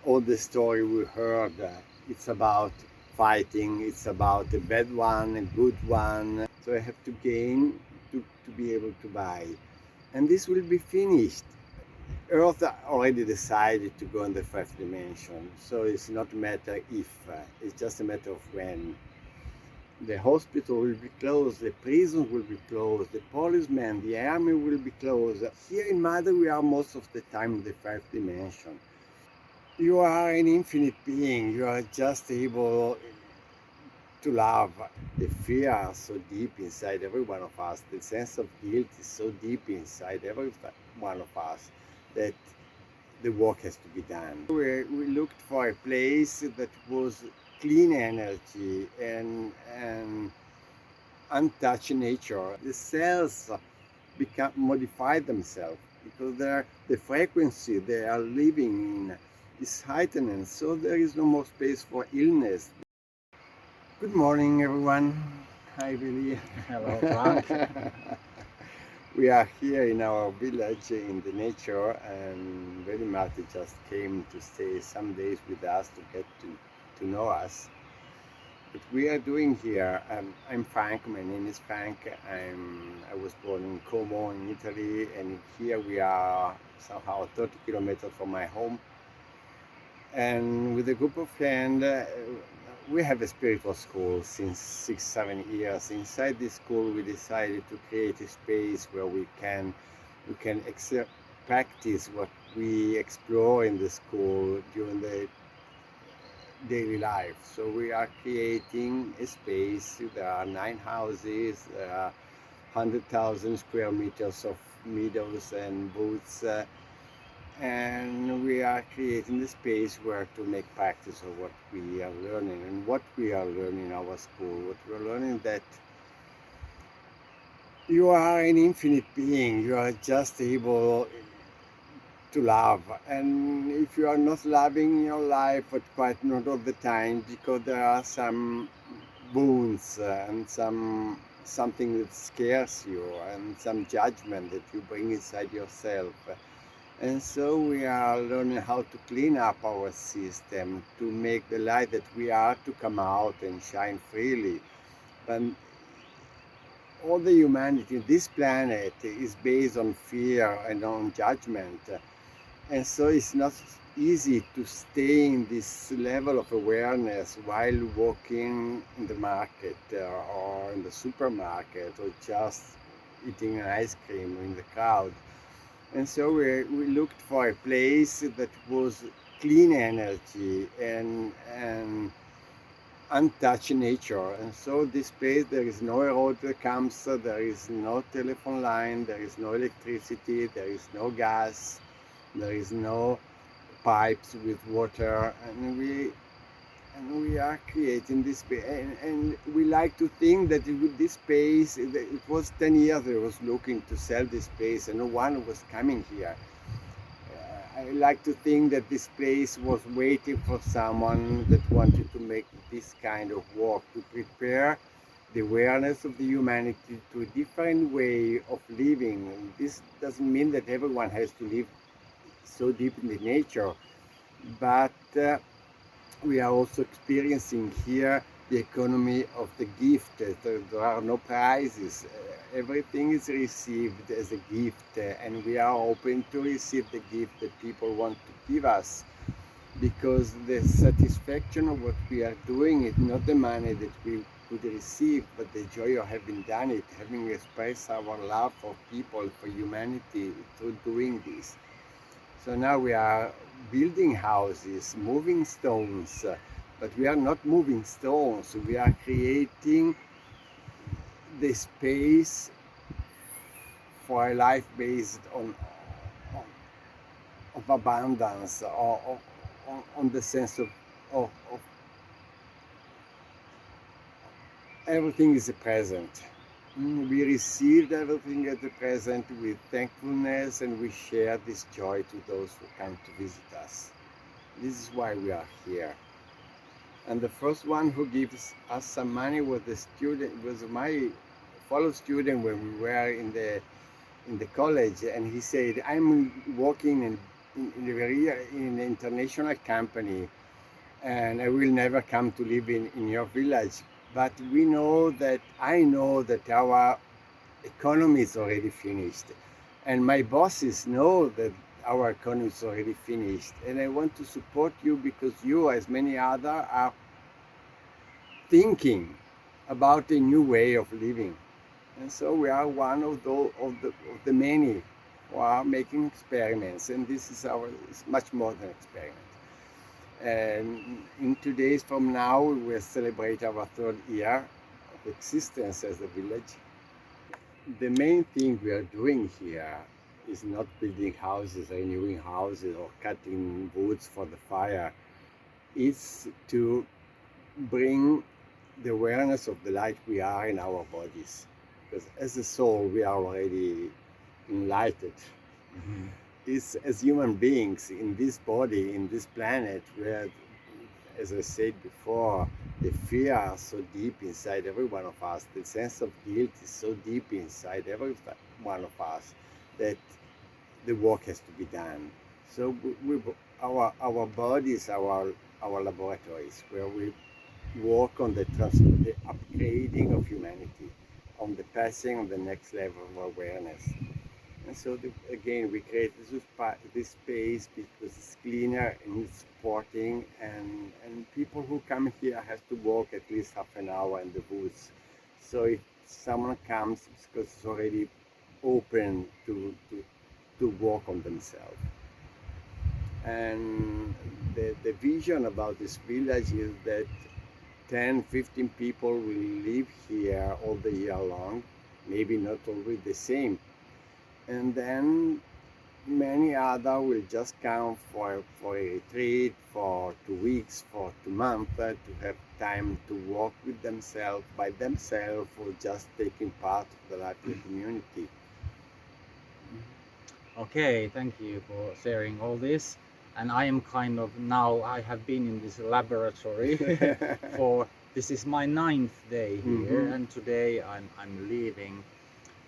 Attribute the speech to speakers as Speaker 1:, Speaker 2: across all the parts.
Speaker 1: all the story we heard, it's about fighting, it's about a bad one, a good one. So I have to gain to be able to buy. And this will be finished. Earth already decided to go in the fifth dimension, so it's not a matter if, it's just a matter of when. The hospital will be closed, the prisons will be closed, the policemen, the army will be closed. Here in Madri, we are most of the time in the fifth dimension. You are an infinite being, you are just able to love. The fear is so deep inside every one of us, the sense of guilt is so deep inside every one of us that the work has to be done. We looked for a place that was clean energy and untouched nature. The cells modify themselves because the frequency they are living in is heightened, so there is no more space for illness. Good morning, everyone. Hi, Billy.
Speaker 2: Hello, Frank.
Speaker 1: We are here in our village in the nature, and very Marty just came to stay some days with us to get to know us. What we are doing here, I'm Frank, my name is Frank. I was born in Como in Italy, and here we are somehow 30 kilometers from my home. And with a group of friends, we have a spiritual school since 6-7 years. Inside this school, we decided to create a space where we can practice what we explore in the school during the daily life. So we are creating a space. There are 9 houses, 100,000 square meters of meadows and booths. And we are creating the space where to make practice of what we are learning. And what we are learning in our school, what we are learning, that you are an infinite being, you are just able to love. And if you are not loving your life, but quite not all the time, because there are some wounds and something that scares you and some judgment that you bring inside yourself. And so we are learning how to clean up our system, to make the light that we are to come out and shine freely. But all the humanity, this planet is based on fear and on judgment. And so it's not easy to stay in this level of awareness while walking in the market or in the supermarket or just eating an ice cream in the crowd. And so we looked for a place that was clean energy and untouched nature. And so this place, there is no road that comes, there is no telephone line, there is no electricity, there is no gas, there is no pipes with water, and we are creating this space. And we like to think that with this space, it was 10 years I was looking to sell this space and no one was coming here. I like to think that this place was waiting for someone that wanted to make this kind of work, to prepare the awareness of the humanity to a different way of living. And this doesn't mean that everyone has to live so deep in the nature, but we are also experiencing here the economy of the gift. There are no prizes. Everything is received as a gift, and we are open to receive the gift that people want to give us, because the satisfaction of what we are doing is not the money that we could receive, but the joy of having done it, having expressed our love for people, for humanity through doing this. So now we are building houses, moving stones, but we are not moving stones. We are creating the space for a life based of abundance, or on the sense of everything is a present. We received everything at the present with thankfulness, and we share this joy to those who come to visit us. This is why we are here. And the first one who gives us some money was my fellow student when we were in the college, and he said, "I'm working and in an international company, and I will never come to live in your village. But I know that our economy is already finished, and my bosses know that our economy is already finished, and I want to support you because you, as many other, are thinking about a new way of living. And so we are one of the many who are making experiments, and this is it's much more than experiment. And in 2 days from now, we will celebrate our 3rd year of existence as a village. The main thing we are doing here is not building houses, renewing houses, or cutting woods for the fire. It's to bring the awareness of the light we are in our bodies. Because as a soul, we are already enlightened.
Speaker 2: Mhm.
Speaker 1: It's as human beings in this body, in this planet, where, as I said before, the fear is so deep inside every one of us, the sense of guilt is so deep inside every one of us that the work has to be done. So our bodies, our laboratories, where we work on the upgrading of humanity, on the passing on the next level of awareness. And so again, we create this space because it's cleaner and it's supporting, and people who come here have to walk at least half an hour in the woods. So if someone comes, it's because it's already open to work on themselves. And the vision about this village is that 10, 15 people will live here all the year long, maybe not always the same. And then many other will just come for a retreat for 2 weeks, for 2 months, to have time to walk with themselves, by themselves, or just taking part of the life of the community.
Speaker 2: Okay, thank you for sharing all this. And I am kind of now, I have been in this laboratory for, this is my 9th day here,
Speaker 1: Mhm.
Speaker 2: and today I'm leaving.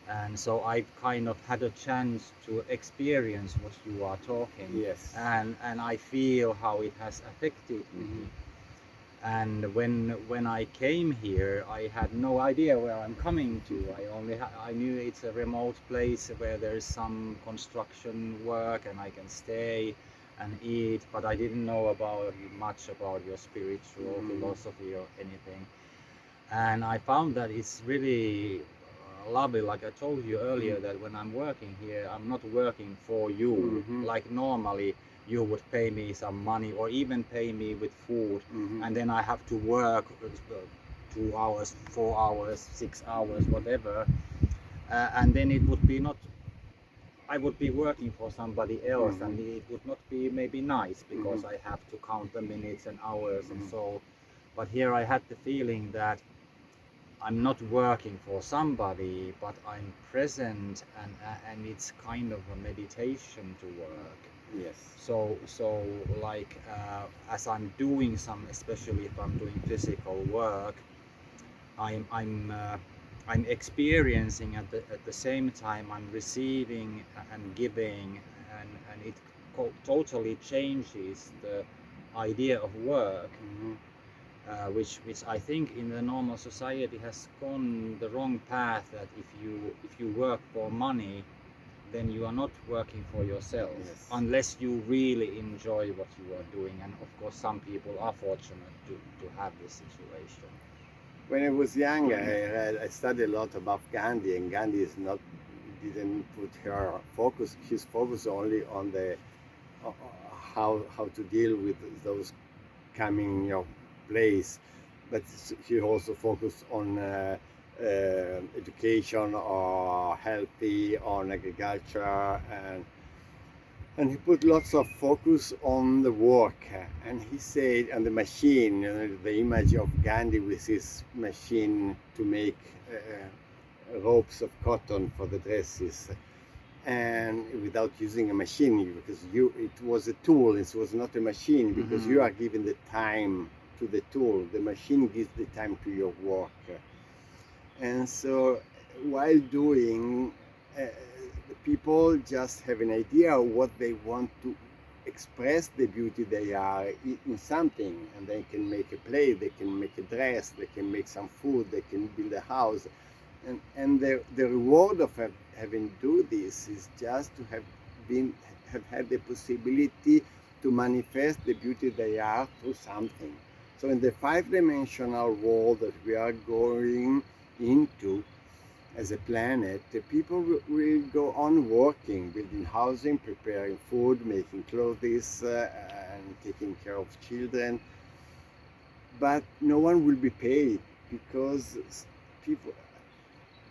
Speaker 2: And so I've kind of had a chance to experience what you are talking,
Speaker 1: Yes.
Speaker 2: and I feel how it has affected me.
Speaker 1: Mhm.
Speaker 2: And when I came here, I had no idea where I'm coming to. I knew it's a remote place where there's some construction work and I can stay and eat, but I didn't know about much about your spiritual philosophy or anything. And I found that it's really lovely. Like I told you earlier, that when I'm working here, I'm not working for you.
Speaker 1: Mhm.
Speaker 2: Like normally, you would pay me some money or even pay me with food,
Speaker 1: Mhm.
Speaker 2: and then I have to work 2 hours, 4 hours, 6 hours, whatever, and then it would be not. I would be working for somebody else, and it would not be maybe nice because I have to count the minutes and hours and so. But here I had the feeling that I'm not working for somebody, but I'm present, and it's kind of a meditation to work.
Speaker 1: Yes.
Speaker 2: So like as I'm doing some, especially if I'm doing physical work, I'm experiencing at the same time I'm receiving and giving, and it totally changes the idea of work. Which I think in the normal society has gone the wrong path. That if you work for money, then you are not working for yourself,
Speaker 1: Yes.
Speaker 2: unless you really enjoy what you are doing. And of course, some people are fortunate to have this situation.
Speaker 1: When I was young, I studied a lot about Gandhi, and Gandhi didn't put his focus only on the uh, how to deal with those coming in your place, but he also focused on education or healthy, on agriculture, and he put lots of focus on the work. And he said, and the machine, the image of Gandhi with his machine to make ropes of cotton for the dresses, and without using a machine, because it was a tool, it was not a machine, because you are giving the time to the tool, the machine gives the time to your work. And so while doing, the people just have an idea of what they want express the beauty they are in something, and they can make a play, they can make a dress, they can make some food, they can build a house, and the reward of having do this is just to been have had the possibility to manifest the beauty they are through something. So in the five-dimensional world that we are going into as a planet, the people will go on working, building housing, preparing food, making clothes, and taking care of children. But no one will be paid because people.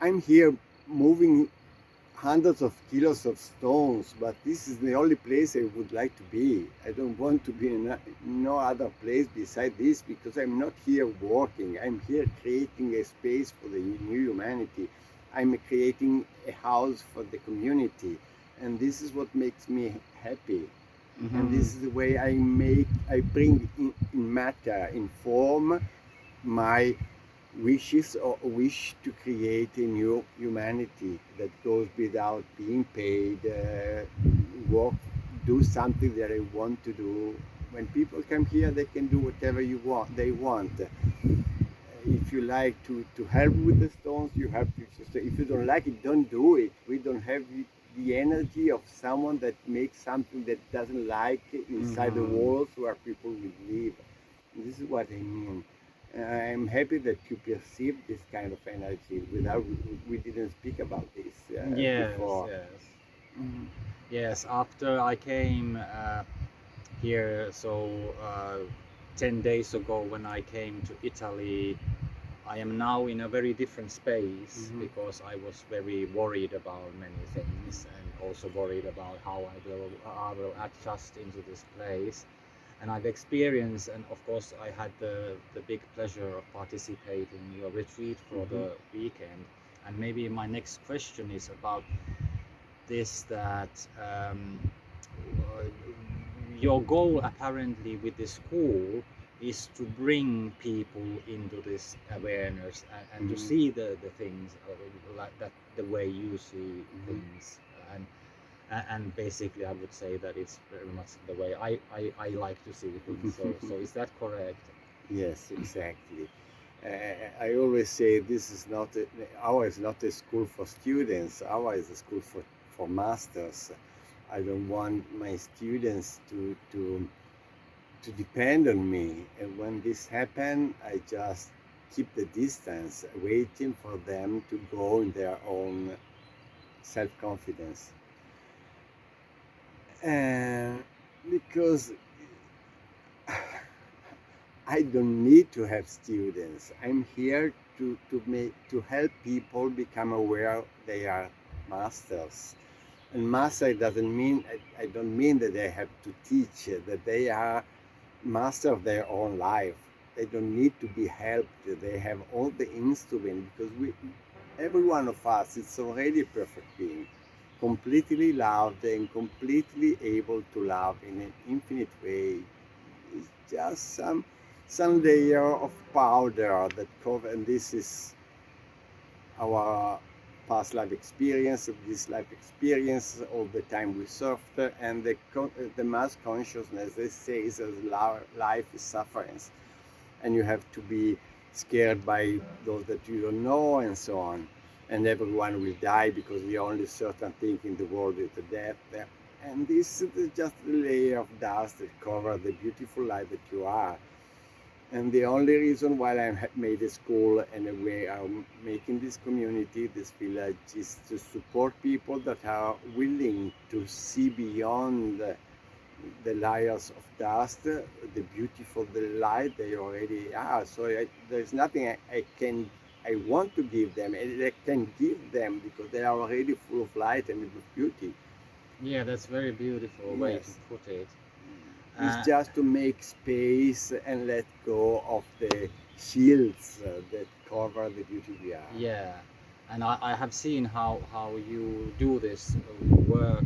Speaker 1: I'm here moving hundreds of kilos of stones, but this is the only place I would like to be. I don't want to be in no other place beside this because I'm not here working. I'm here creating a space for the new humanity. I'm creating a house for the community, and this is what makes me happy. And this is the way I bring in matter, in form, my wishes or wish to create a new humanity that goes without being paid, work, do something that I want to do. When people come here, they can do whatever they want. If you like to help with the stones, you have to. If you don't like it, don't do it. We don't have the energy of someone that makes something that doesn't like inside the walls where people will live. And this is what I mean. I'm happy that you perceive this kind of energy. Without we didn't speak about this
Speaker 2: Yes,
Speaker 1: before.
Speaker 2: yes. Yes, after I came here, so 10 days ago when I came to Italy, I am now in a very different space because I was very worried about many things and also worried about how I will adjust into this place. And I've experienced, and of course I had the big pleasure of participating in your retreat for the weekend. And maybe my next question is about this, that your goal apparently with this school is to bring people into this awareness and to see the things like that, the way you see things. And basically I would say that it's very much the way I like to see things. So is that correct?
Speaker 1: Yes, exactly. I always say this is not ours is not a school for students. Ours is a school for masters. I don't want my students to depend on me. And when this happens, I just keep the distance, waiting for them to go in their own self-confidence. And because I don't need to have students. I'm here to help people become aware they are masters. And master doesn't mean I don't mean that they have to teach, that they are master of their own life. They don't need to be helped. They have all the instruments because every one of us is already a perfect being, completely loved and completely able to love in an infinite way. It's just some layer of powder that cover, and this is our past life experience, this life experience, all the time we suffer, and the mass consciousness, they say, is that life is suffering, and you have to be scared by those that you don't know, and so on. And everyone will die because the only certain thing in the world is the death. And this is just a layer of dust that covers the beautiful life that you are. And the only reason why I made a school and the way I'm making this community, this village, is to support people that are willing to see beyond the layers of dust, the beautiful, the light they already are. So there's nothing I want to give them, and I can give them because they are already full of light and with beauty.
Speaker 2: Yeah, that's very beautiful way to
Speaker 1: Yes.
Speaker 2: put it.
Speaker 1: It's just to make space and let go of the shields that cover the beauty we are.
Speaker 2: Yeah, and I have seen how you do this work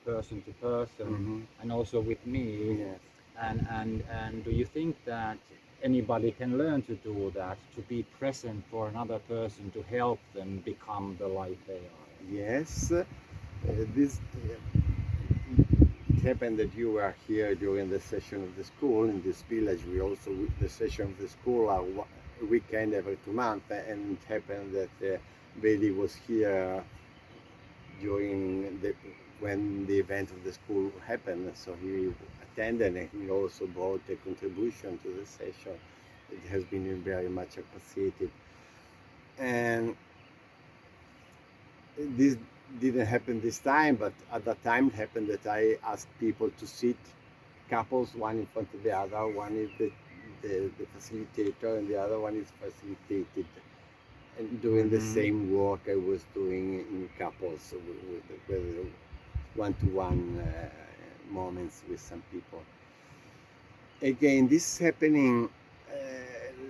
Speaker 2: person to person, and also with me.
Speaker 1: Yes.
Speaker 2: And do you think that anybody can learn to do that, to be present for another person, to help them become the light they are?
Speaker 1: Yes. This happened that you were here during the session of the school in this village. We also, the session of the school are a weekend every 2 months, and it happened that Vedi was here during when the event of the school happened. So he attended, and he also brought a contribution to the session. It has been very much appreciated. And this didn't happen this time, but at that time it happened that I asked people to sit, couples, one in front of the other. One is the facilitator, and the other one is facilitated, and doing the same work I was doing in couples with one-to-one moments with some people. Again, this is happening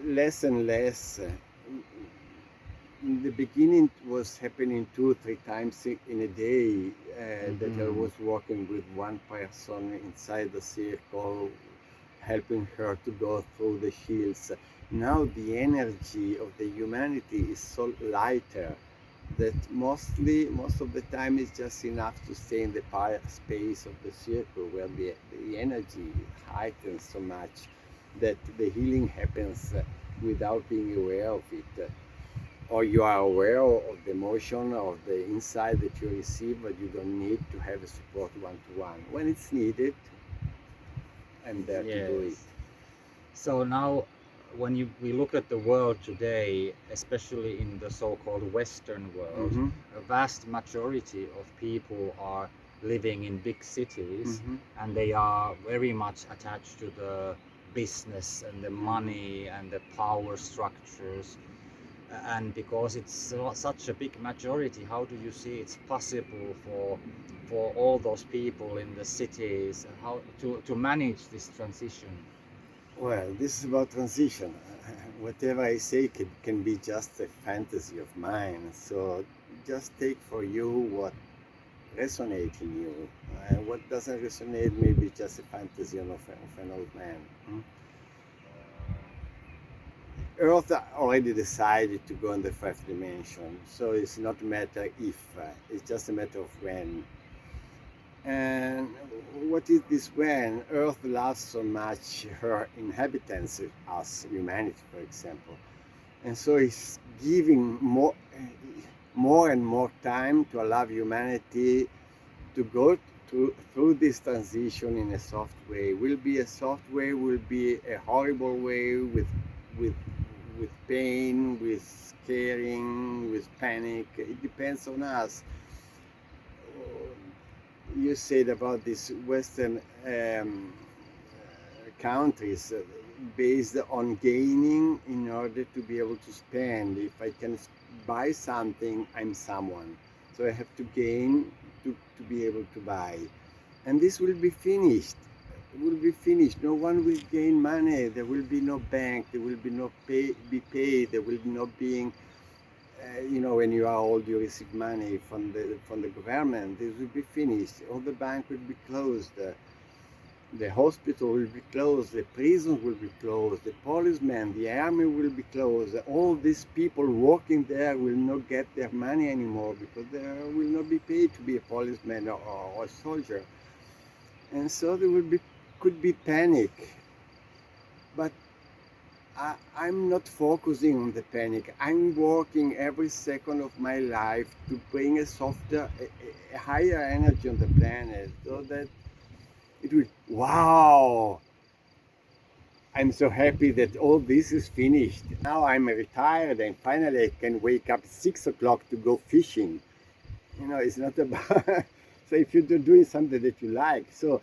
Speaker 1: less and less. In the beginning, it was happening 2-3 times in a day that I was working with one person inside the circle, helping her to go through the shields. Now the energy of the humanity is so lighter that most of the time it's just enough to stay in the space of the circle, where the energy heightens so much that the healing happens without being aware of it. Or you are aware of the emotion or the insight that you receive, but you don't need to have a support one-to-one. When it's needed, I'm there to do it.
Speaker 2: Yes. So now, when we look at the world today, especially in the so-called Western world, a vast majority of people are living in big cities, and they are very much attached to the business and the money and the power structures. And because it's such a big majority, how do you see it's possible for all those people in the cities how to manage this transition?
Speaker 1: Well, this is about transition. Whatever I say can be just a fantasy of mine. So just take for you what resonates in you. What doesn't resonate may be just a fantasy of an old man. Earth already decided to go in the fifth dimension, so it's not a matter if, it's just a matter of when. And what is this when? Earth loves so much her inhabitants, us, humanity, for example. And so it's giving more and more time to allow humanity to go through this transition in a soft way. Will be a soft way, will be a horrible way with pain, with scaring, with panic. It depends on us. You said about these Western countries based on gaining in order to be able to spend. If I can buy something, I'm someone. So I have to gain to be able to buy. And this will be finished. Will be finished. No one will gain money. There will be no bank. There will be no be paid. There will be no being. When you are old, you receive money from the government. This will be finished. All the bank will be closed. The hospital will be closed. The prisons will be closed. The policemen, the army will be closed. All these people working there will not get their money anymore because they will not be paid to be a policeman or a soldier. And so there could be panic, but I'm not focusing on the panic. I'm working every second of my life to bring a softer, a higher energy on the planet, so that it will, wow, I'm so happy that all this is finished. Now I'm retired and finally I can wake up at 6 o'clock to go fishing. It's not about, so if you're doing something that you like, so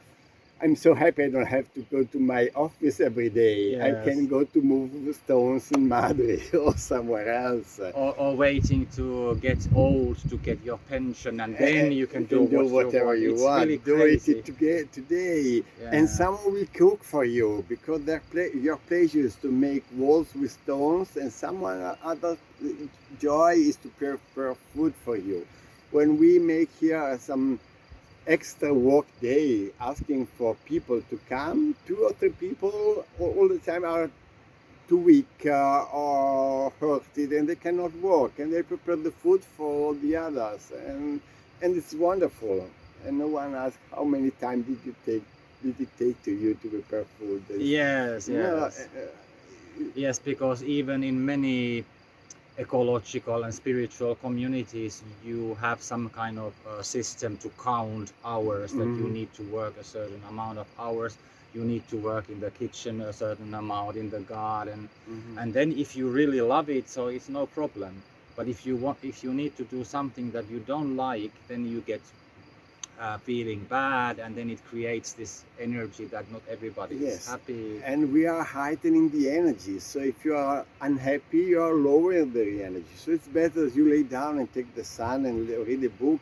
Speaker 1: I'm so happy I don't have to go to my office every day.
Speaker 2: Yes.
Speaker 1: I can go to move stones in Madri or somewhere else.
Speaker 2: Or waiting to get old to get your pension, and then you can do
Speaker 1: whatever you want.
Speaker 2: Really
Speaker 1: do
Speaker 2: crazy.
Speaker 1: it today.
Speaker 2: Yeah.
Speaker 1: And someone will cook for you because your pleasure is to make walls with stones, and someone other joy is to prepare food for you. When we make here some extra work day asking for people to come, 2 or 3 people all the time are too weak or hurted and they cannot work, and they prepare the food for all the others, and it's wonderful. and no one asks how many times did it take to you to prepare food.
Speaker 2: Yes,
Speaker 1: No,
Speaker 2: yes. Yes, because even in many ecological and spiritual communities, you have some kind of system to count hours, that you
Speaker 1: mhm,
Speaker 2: need to work a certain amount of hours, you need to work in the kitchen a certain amount, in the garden,
Speaker 1: mhm.
Speaker 2: and then if you really love it, so it's no problem. But if you need to do something that you don't like, then you get feeling bad, and then it creates this energy that not everybody is
Speaker 1: Yes,
Speaker 2: happy.
Speaker 1: and we are heightening the energy. So if you are unhappy, you are lowering the energy. So it's better you lay down and take the sun and read a book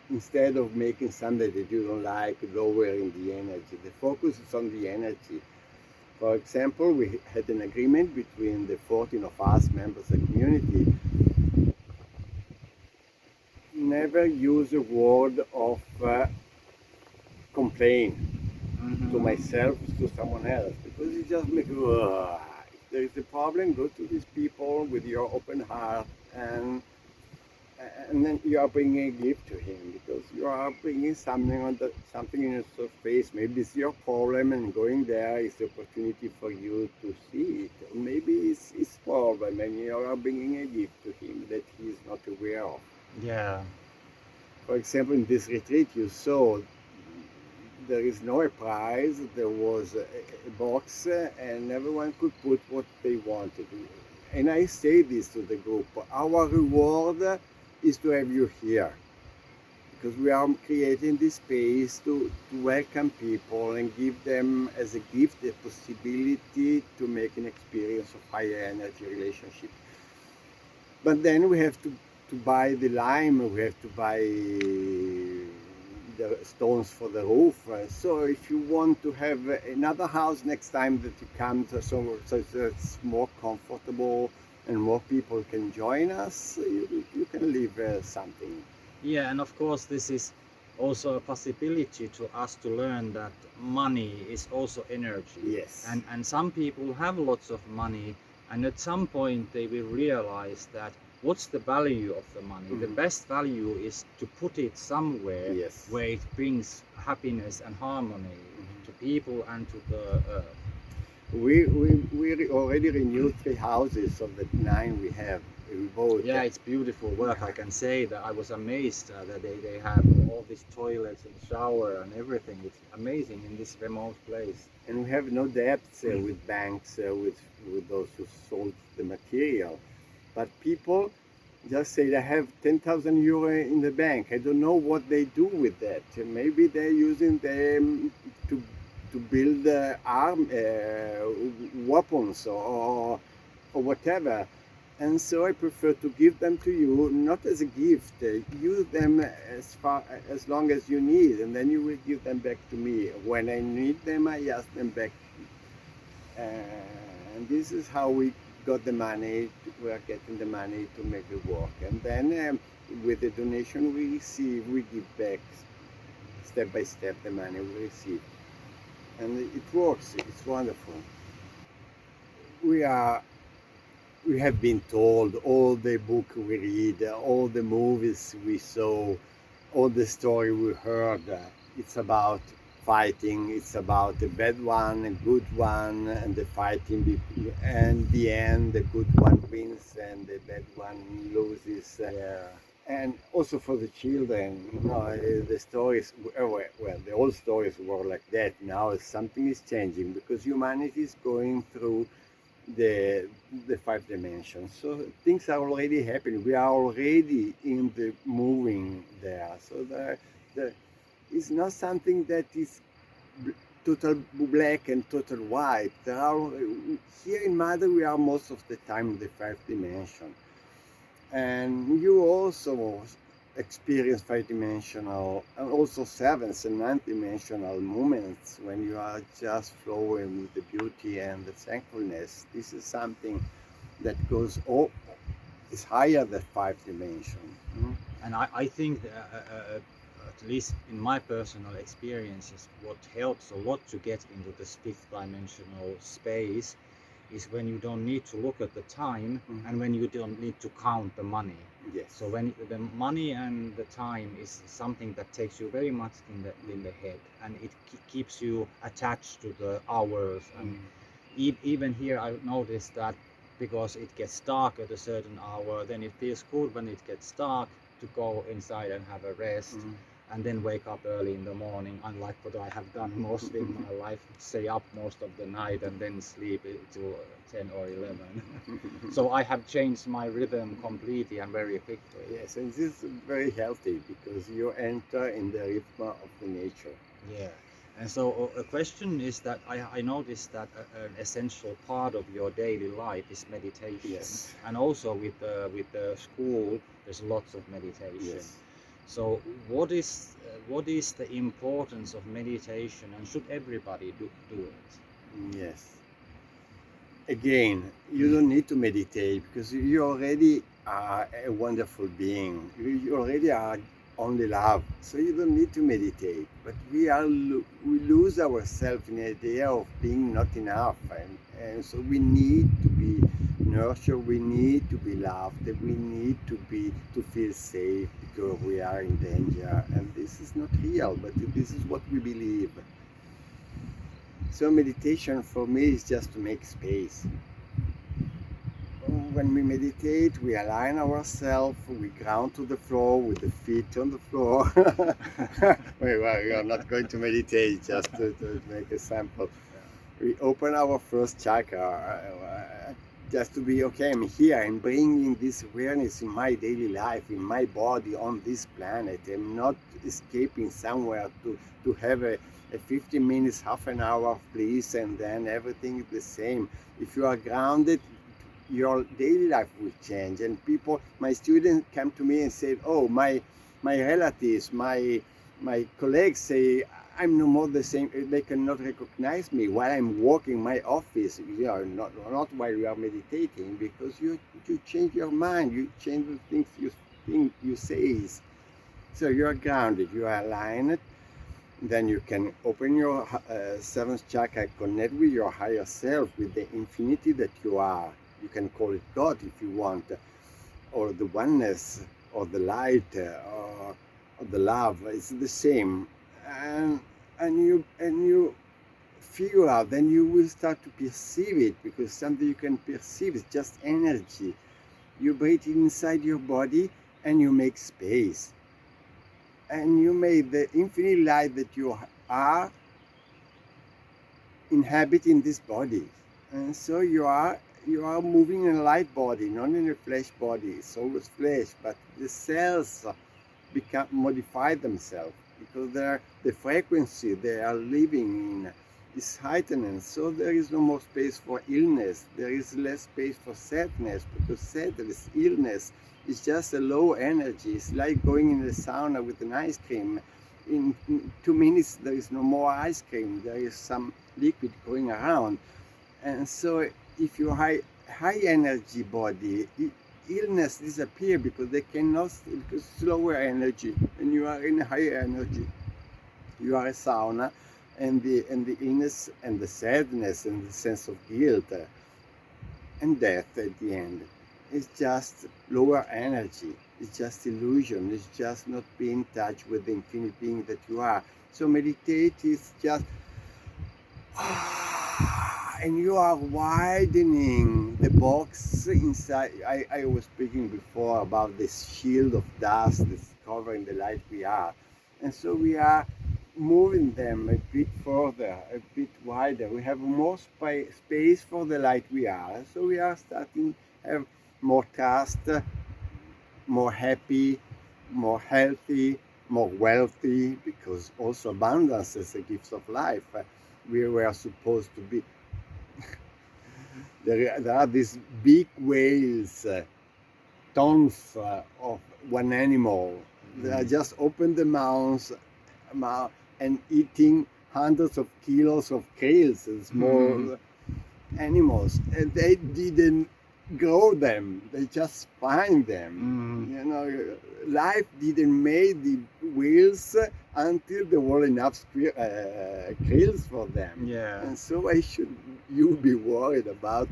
Speaker 1: instead of making something that you don't like, lowering the energy. The focus is on the energy. For example, we had an agreement between the 14 of us members of the community. Never use a word of complaint to
Speaker 2: Hmm.
Speaker 1: myself, to someone else, because it just makes, if there is a problem, go to these people with your open heart, and and then you are bringing a gift to him, because you are bringing something something in your face. Maybe it's your problem, and going there is the opportunity for you to see it. Or maybe it's his problem, and you are bringing a gift to him that he is not aware of.
Speaker 2: Yeah.
Speaker 1: For example, in this retreat, you saw there is no a prize. There was a box, and everyone could put what they wanted. And I say this to the group: our reward is to have you here, because we are creating this space to welcome people and give them as a gift the possibility to make an experience of higher energy relationship. But then we have to buy the lime, we have to buy the stones for the roof. So if you want to have another house next time that you come, so it's more comfortable and more people can join us, you can leave something.
Speaker 2: Yeah, and of course, this is also a possibility to us to learn that money is also energy.
Speaker 1: Yes.
Speaker 2: And some people have lots of money, and at some point they will realize that what's the value of the money? The
Speaker 1: Mhm.
Speaker 2: best value is to put it somewhere
Speaker 1: Yes.
Speaker 2: where it brings happiness and harmony to
Speaker 1: Mhm.
Speaker 2: people and to the earth.
Speaker 1: We already renewed 3 houses of the 9 we have. We bought.
Speaker 2: Yeah, it's beautiful work. I can say that I was amazed that they have all these toilets and shower and everything. It's amazing in this remote place.
Speaker 1: And we have no debts with banks, with those who sold the material. But people just say they have 10,000 euro in the bank. I don't know what they do with that. Maybe they're using them to build arm weapons, or whatever. And so I prefer to give them to you, not as a gift. Use them as long as you need, and then you will give them back to me. When I need them, I ask them back. And this is how we got the money. We are getting the money to make it work. And then with the donation we receive, we give back step by step the money we receive. And it works. It's wonderful. We are we have been told, all the book we read, all the movies we saw, all the story we heard, it's about fighting. It's about a bad one, a good one, and the fighting. And the end, the good one wins and the bad one loses.
Speaker 2: Yeah.
Speaker 1: And also for the children, the stories, well, the old stories were like that. Now something is changing, because humanity is going through the the 5 dimensions. So things are already happening. We are already in the moving there. So the it's not something that is total black and total white. There are here in Madri we are most of the time in the 5 dimension, and you also experience 5 dimensional and also seventh and ninth dimensional moments when you are just flowing with the beauty and the thankfulness. This is something that goes oh, is higher than 5 dimension.
Speaker 2: And I think that, at least in my personal experiences, what helps a lot to get into this fifth dimensional space is when you don't need to look at the time and when you don't need to count the money.
Speaker 1: Yes.
Speaker 2: So when the money and the time is something that takes you very much in the head, and it keeps you attached to the hours. And even here, I've noticed that because it gets dark at a certain hour, then it feels good when it gets dark to go inside and have a rest. And then wake up early in the morning, unlike what I have done mostly in my life, stay up most of the night and then sleep till 10 or 11. So I have changed my rhythm completely and very quickly.
Speaker 1: Yes, and this is very healthy because you enter in the rhythm of the nature.
Speaker 2: Yeah. And so a question is that I noticed that an essential part of your daily life is meditation.
Speaker 1: Yes.
Speaker 2: And also with the school, there's lots of meditation.
Speaker 1: Yes.
Speaker 2: So what is the importance of meditation, and should everybody do it?
Speaker 1: Yes. Again, you don't need to meditate because you already are a wonderful being. You already are only love, so you don't need to meditate. But we lose ourselves in the idea of being not enough, and so we need to be nurtured. We need to be loved. We need to feel safe because we are in danger, and this is not real, but this is what we believe. So meditation for me is just to make space. When we meditate, we align ourselves, we ground to the floor with the feet on the floor. We are not going to meditate, just to make a sample. We open our first chakra, just to be, okay, I'm here, I'm bringing this awareness in my daily life, in my body, on this planet. I'm not escaping somewhere to have a 15 minutes, half an hour of bliss, and then everything is the same. If you are grounded, your daily life will change. And my students come to me and say, oh, my relatives, my colleagues say, I'm no more the same. They cannot recognize me while I'm walking my office. Not while you are meditating, because you change your mind, you change the things you think, you say. So you are grounded, you are aligned. Then you can open your seventh chakra, connect with your higher self, with the infinity that you are. You can call it God if you want, or the oneness, or the light, or the love. It's the same, and you figure out. Then you will start to perceive it, because something you can perceive is just energy. You breathe it inside your body, and you make space. And you make the infinite light that you are inhabiting this body. And so you are moving in a light body, not in a flesh body. It's always flesh, but the cells modify themselves because the frequency they are living in is heightened. So there is no more space for illness. There is less space for sadness, because sadness, illness, it's just a low energy. It's like going in the sauna with an ice cream. In 2 minutes, there is no more ice cream. There is some liquid going around. And so if you high energy body, illness disappear because they cannot, because lower energy. And you are in higher energy. You are a sauna, and the illness and the sadness and the sense of guilt and death at the end. It's just lower energy. It's just illusion. It's just not being in touch with the infinite being that you are. So meditate is just, and you are widening the box inside. I was speaking before about this shield of dust that's covering the light we are. And so we are moving them a bit further, a bit wider. We have more space for the light we are. So we are starting to have more trust, more happy, more healthy, more wealthy, because also abundance is a gift of life. We were supposed to be. There are these big whales, tons of one animal. They are just open the mouths and eating hundreds of kilos of krill, small animals. And they didn't grow them, they just find them. Life didn't make the whales until there were enough grills for them.
Speaker 2: Yeah.
Speaker 1: And so why should you be worried about?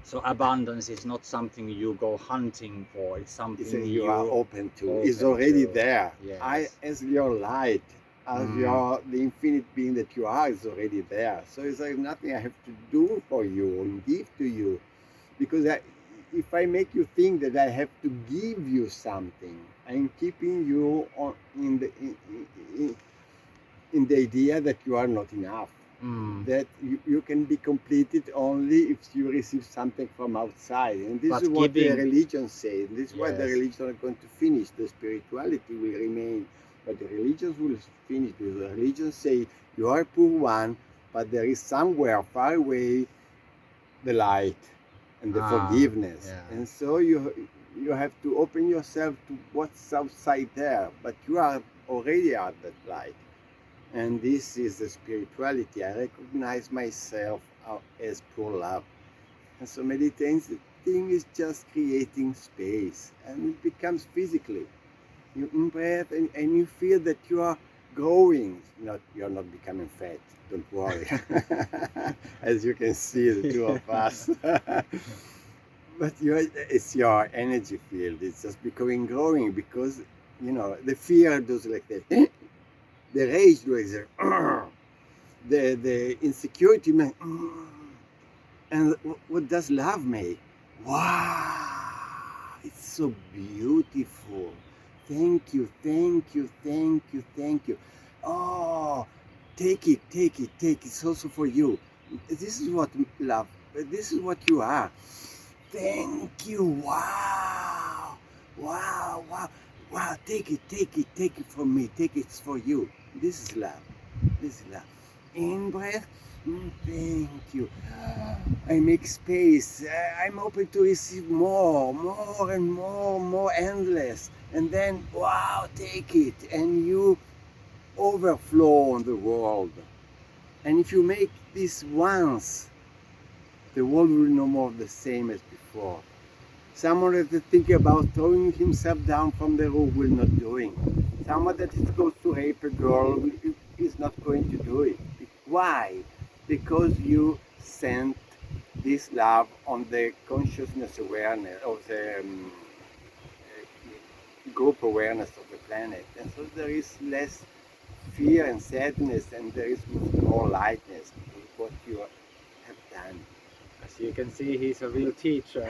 Speaker 2: So abundance is not something you go hunting for. It's
Speaker 1: It's
Speaker 2: something
Speaker 1: you are
Speaker 2: you
Speaker 1: open to. It's
Speaker 2: open
Speaker 1: already
Speaker 2: to.
Speaker 1: there.
Speaker 2: Yes.
Speaker 1: As your light, as
Speaker 2: Mm.
Speaker 1: your the infinite being that you are, is already there. So it's like nothing I have to do for you or give to you, because if I make you think that I have to give you something, I'm keeping you in the idea that you are not enough.
Speaker 2: Mm.
Speaker 1: That you can be completed only if you receive something from outside. And this
Speaker 2: But
Speaker 1: is what the
Speaker 2: giving-
Speaker 1: religion says. This is why the
Speaker 2: Yes.
Speaker 1: religion are going to finish. The spirituality will remain, but the religions will finish. Because the religions say you are poor one, but there is somewhere far away the light and the forgiveness.
Speaker 2: yeah.
Speaker 1: And so you have to open yourself to what's outside there, but you are already at that light. And this is the spirituality. I recognize myself as pure love. And so meditating is just creating space, and it becomes physically. You in breath and you feel that you are growing. You're not becoming fat. Don't worry. As you can see, the two of us. But it's your energy field. It's just becoming growing because the fear does like that. The rage does like the insecurity man. And what does love make? Wow, it's so beautiful. Thank you, thank you, thank you, thank you. Oh, take it, take it, take it. It's also for you. This is what love. This is what you are. Thank you. Wow, wow, wow, wow. Take it, take it, take it from me. Take it, it's for you. This is love. This is love. In breath. Thank you. I make space. I'm open to receive more, more and more, more endless. And then, wow, take it. And you overflow on the world. And if you make this once, the world will no more the same as before. Someone that is thinking about throwing himself down from the roof will not do it. Someone that is going to rape a girl is not going to do it. Why? Because you sent this love on the consciousness awareness of the group awareness of the planet. And so there is less fear and sadness, and there is more lightness with what you have done.
Speaker 2: As you can see, he's a real teacher.